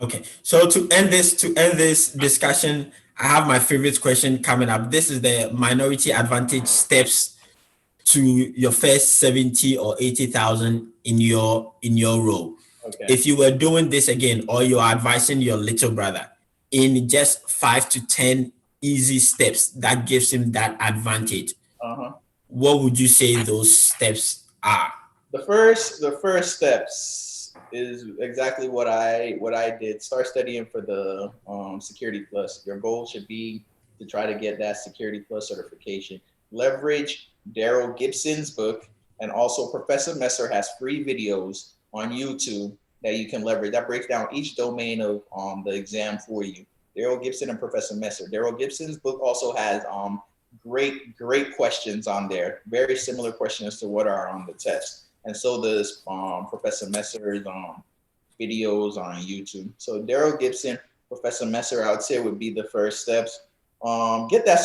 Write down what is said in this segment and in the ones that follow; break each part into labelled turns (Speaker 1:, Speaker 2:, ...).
Speaker 1: Okay. So to end this discussion, I have my favorite question coming up. This is the minority advantage steps to your first 70 or 80,000 in your role.
Speaker 2: Okay.
Speaker 1: If you were doing this again, or you're advising your little brother in just 5 to 10 easy steps that gives him that advantage,
Speaker 2: Uh-huh.
Speaker 1: what would you say those steps are?
Speaker 2: The first steps is exactly what I did. Start studying for the Security Plus. Your goal should be to try to get that Security Plus certification. Leverage Daryl Gibson's book, and also Professor Messer has free videos on YouTube that you can leverage. That breaks down each domain of the exam for you. Daryl Gibson and Professor Messer. Daryl Gibson's book also has great questions on there. Very similar questions to what are on the test, and so does Professor Messer's videos on YouTube. So Daryl Gibson, Professor Messer, I would say would be the first steps. Get that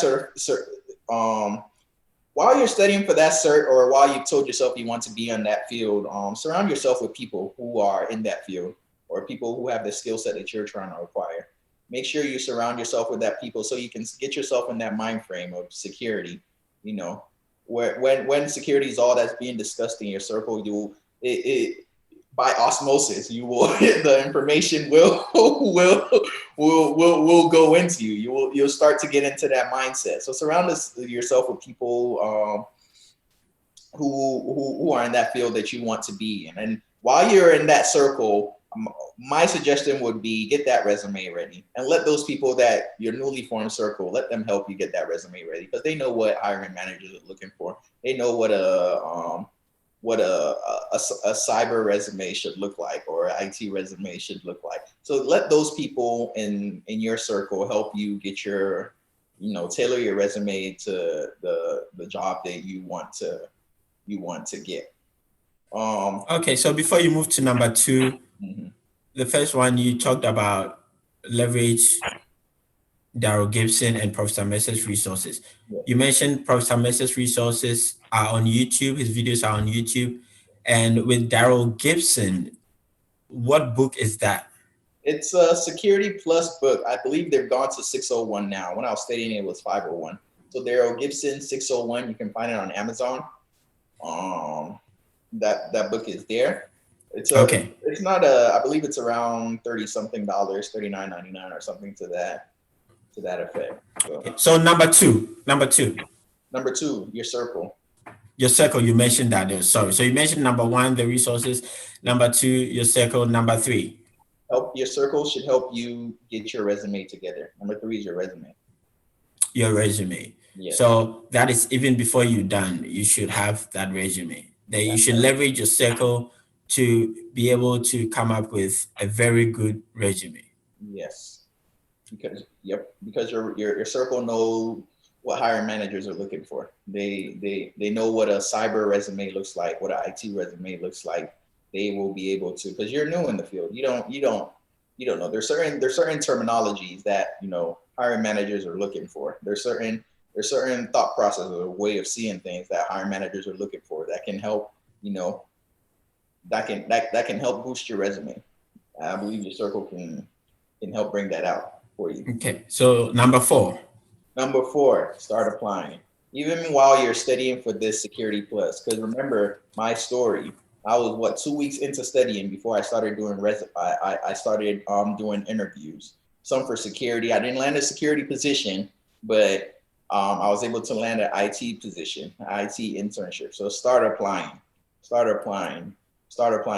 Speaker 2: while you're studying for that cert, or while you've told yourself you want to be in that field, surround yourself with people who are in that field, or people who have the skill set that you're trying to acquire. Make sure you surround yourself with that people so you can get yourself in that mind frame of security. You know, where when security is all that's being discussed in your circle, it by osmosis, you will the information will go into you. You'll start to get into that mindset. So surround yourself with people who are in that field that you want to be in. And while you're in that circle, my suggestion would be get that resume ready and let those people that your newly formed circle, let them help you get that resume ready, because they know what hiring managers are looking for. They know what a cyber resume should look like, or an IT resume should look like. So let those people in your circle help you get your, tailor your resume to the job that you want to get.
Speaker 1: Okay, so before you move to number two,
Speaker 2: Mhm.
Speaker 1: the first one you talked about leverage Daryl Gibson and Professor Messer's resources.
Speaker 2: Yeah.
Speaker 1: You mentioned Professor Messer's resources are on YouTube, his videos are on YouTube. And with Daryl Gibson, what book is that?
Speaker 2: It's a Security Plus book. I believe they've gone to 601 now. When I was studying, it was 501. So Daryl Gibson 601. You can find it on Amazon. Um, that book is there.
Speaker 1: Okay.
Speaker 2: It's not a, I believe it's around 30 something dollars, 39.99 or something to that effect. So
Speaker 1: So number two,
Speaker 2: number two, your circle.
Speaker 1: your circle, you mentioned that there. Sorry. So you mentioned number one, the resources. Number two, your circle. Number three,
Speaker 2: Help your circle should help you get your resume together. Number three is your resume.
Speaker 1: your resume.
Speaker 2: Yes,
Speaker 1: So that is even before you're done, you should have that resume. Then you
Speaker 2: that's
Speaker 1: should
Speaker 2: right.
Speaker 1: leverage your circle to be able to come up with a very good resume.
Speaker 2: Yes, because your circle know what hiring managers are looking for. They know what a cyber resume looks like, what an IT resume looks like. They will be able to, because you're new in the field. You don't know. There's certain terminologies that hiring managers are looking for. There's certain thought processes or way of seeing things that hiring managers are looking for that can help you know that can help boost your resume. I believe your circle can help bring that out for you.
Speaker 1: Okay. So number four.
Speaker 2: Number four, start applying. Even while you're studying for this Security Plus, because remember my story. I was 2 weeks into studying before I started doing I started doing interviews. Some for security. I didn't land a security position, but I was able to land an IT position, IT internship. So start applying, start applying.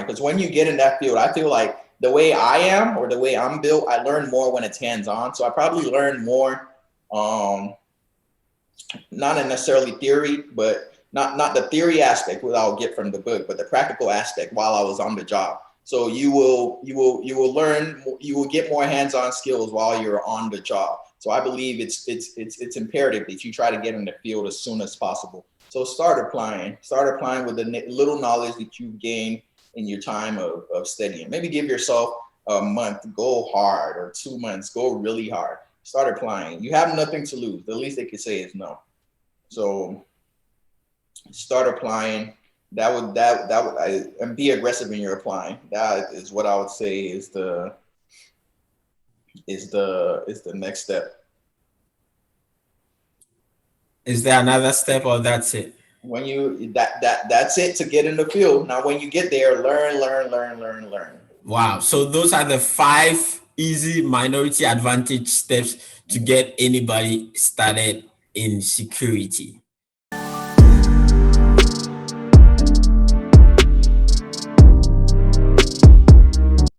Speaker 2: Because when you get in that field, I feel like the way I am or the way I'm built, I learn more when it's hands on. So I probably learn more, um, not in necessarily theory, but not the theory aspect what I'll get from the book, but the practical aspect while I was on the job. So you will learn, you will get more hands-on skills while you're on the job. So I believe it's imperative that you try to get in the field as soon as possible. So start applying with the little knowledge that you've gained in your time of studying. Maybe give yourself a month, go hard, or 2 months, go really hard. Start applying. You have nothing to lose. The least they could say is no. So start applying. And be aggressive in your applying. That is what I would say is is the next step.
Speaker 1: Is there another step or that's it?
Speaker 2: When you that's it to get in the field. Now when you get there, learn.
Speaker 1: Wow. So those are the 5 easy minority advantage steps to get anybody started in security.